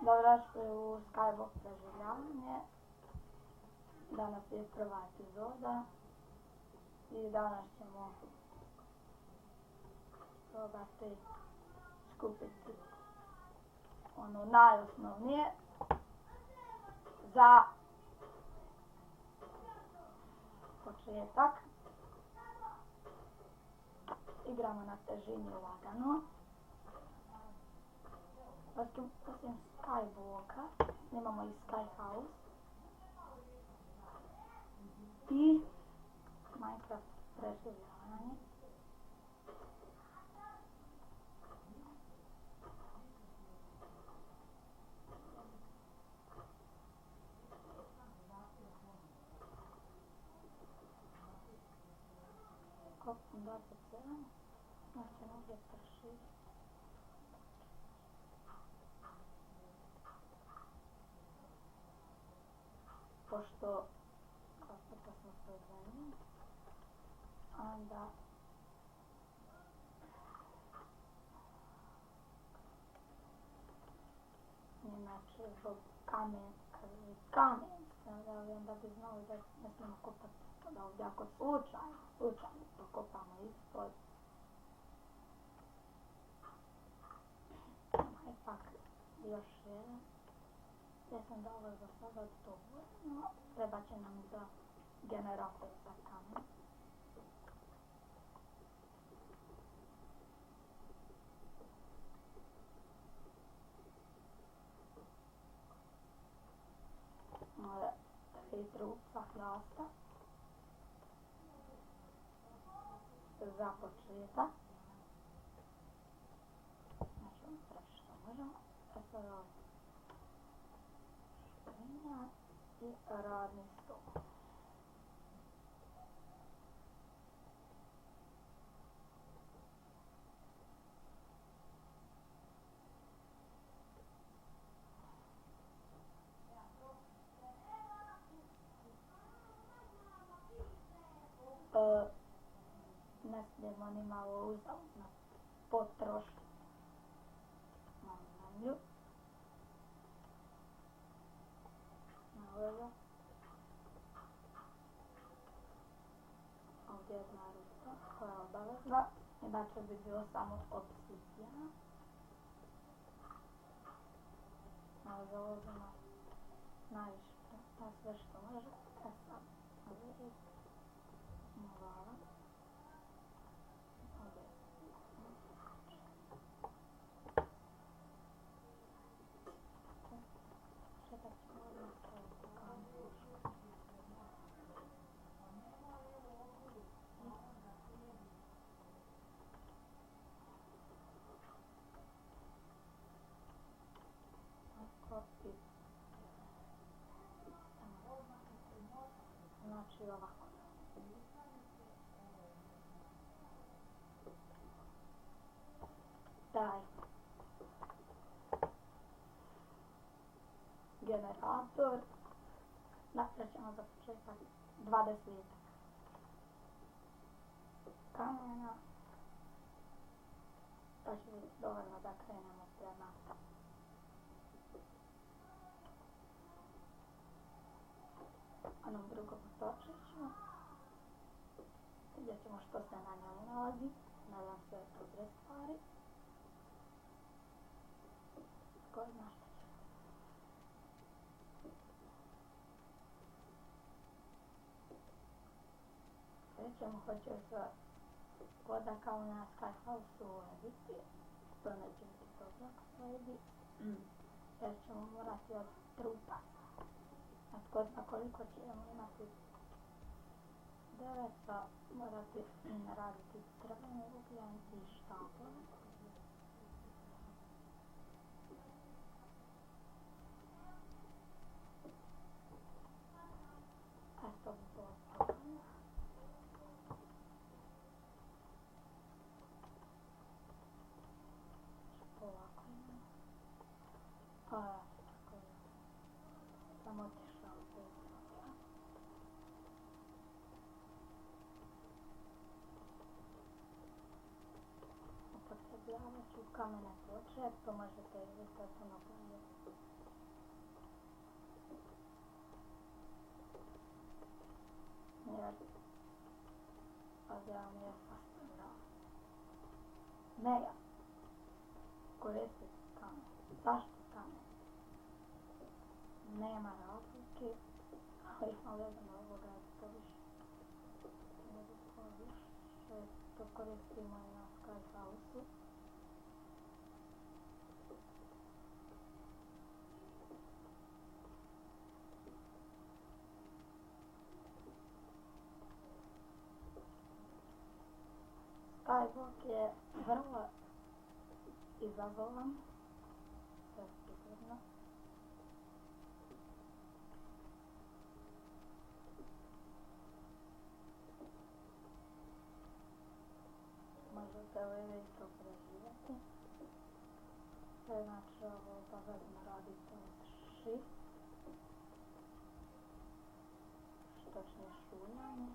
Dobrodošli u Skybox preživljavanje. Danas je prva epizoda i danas ćemo probati skupiti ono najosnovnije za početak. Igramo na težini lagano. Osim Skywalka snimamo i Skyhouse i Minecraft preživljavanje. Kopim 27, znači ovdje prši. Pošto kao što smo proizvodili, onda inače zbog kamen, onda bi znali da ne smijemo kopati ispod ovdje. Ako slučajno to kopamo ispod, ipak još jedan. Ja sam da ovo za sada dovoljno, treba će nam za generator za kamen. Moja 3 trupca hlasta za početak. Znači ovo sve što možemo. Sada i radni stol. Ne smijemo ni malo uzaludno potrošiti na zemlju. Ovdje je jedna rupa koja je obavezna, inače bi bilo samo obsidijan. Malo založimo najviše, na sve što može. Sad, ovdje hvala. Znači ovako. Taj generator napraćemo za početak 20 kamena. To će biti dovoljno da krenemo prema onom drugom točiću. Vidjet ćemo što se na njoj nalazi. Nadam se dobre stvari. Ko zna što će. Vidjet ćemo hoće se voda kao na Skyhouse urediti. To neće biti dobro kako uredi. Jer ćemo morati od trupa. A tko zna koliko ćemo imati drveća, morati raditi crvene ugljen i štapove. Eto bi bilo dovoljno. Polako imamo. Tako je. Sam otišao bez toga. Upotrebljavat ću kamene ploče, to možete vidjeti na bolje podjela nije sastavljala. Ne ja. Koristiti kamen. Zašto kamen? Nema razlike, ali gledamo ovoga to više. To koristimo i na Skyhouse-u. Skywalk je vrlo izazovan, to je sigurno. Možete li vi to preživjeti? To je znači ovo obavezno radite od shift, točnije šuljanje.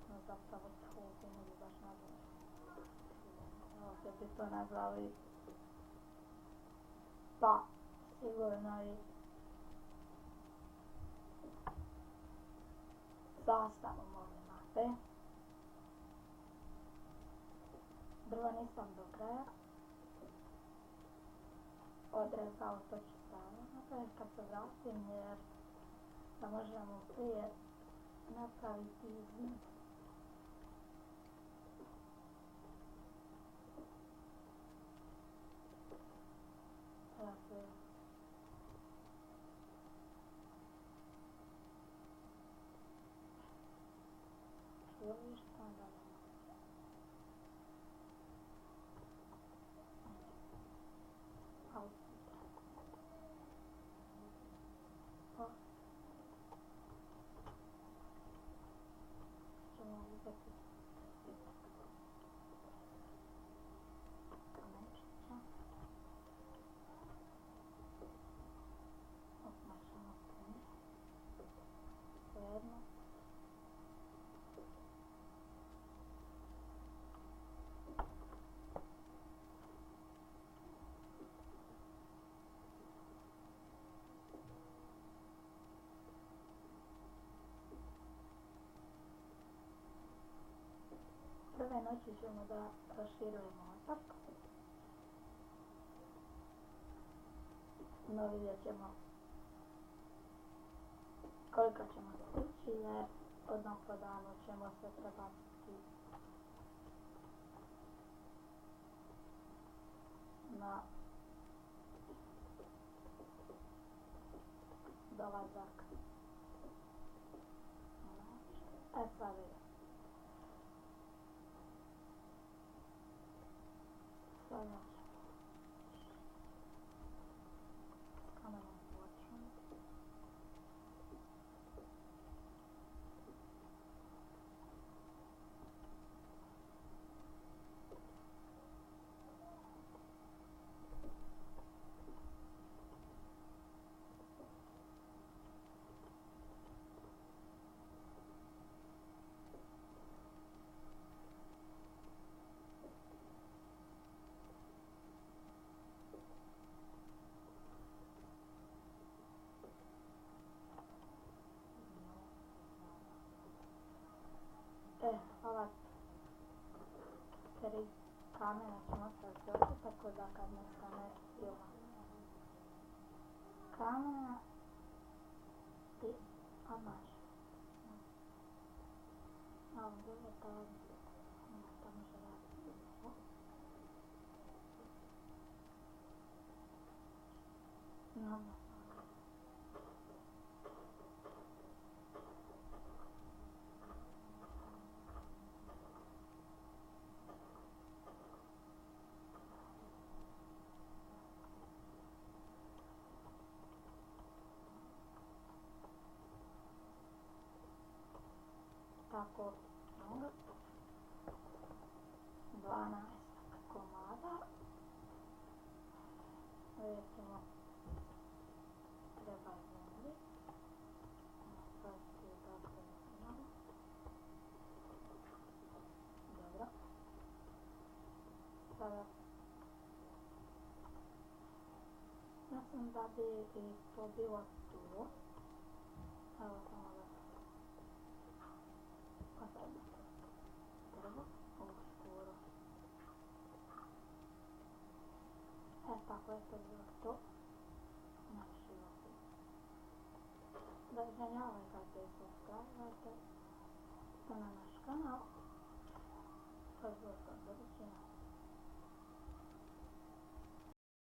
No zapravo šulti ne bi baš nazvali. Ovdje bi to nazvali pa sigurno i sastavom ove mape. Drvo nisam do kraja odrezao, to ću stavno napraviti kad se vratim jer da možemo prije napraviti izmed. Dakle, čulišta, da ne ćemo uzeti kamenčića. Opmašamo puno. Svejedno. Prve noći ćemo da proširujemo otok. No vidjet ćemo koliko ćemo stići jer odmah po danu ćemo se prebaciti na dolazak. Sad vidimo. Sada ćemo s kamerom početi. Ova 3 kamena ćemo staviti ovdje, tako da kad nestane ima kamena i odmaš. A ovdje je to može raditi. Tako, 12 komada. Recimo, treba zemlji. Nastaviti dakle malo. Dobro. Sada mislim da bi i to bilo tu. Evo samo da tako je to bilo to. Naši ovdje. Da ženjavajte, subscribe.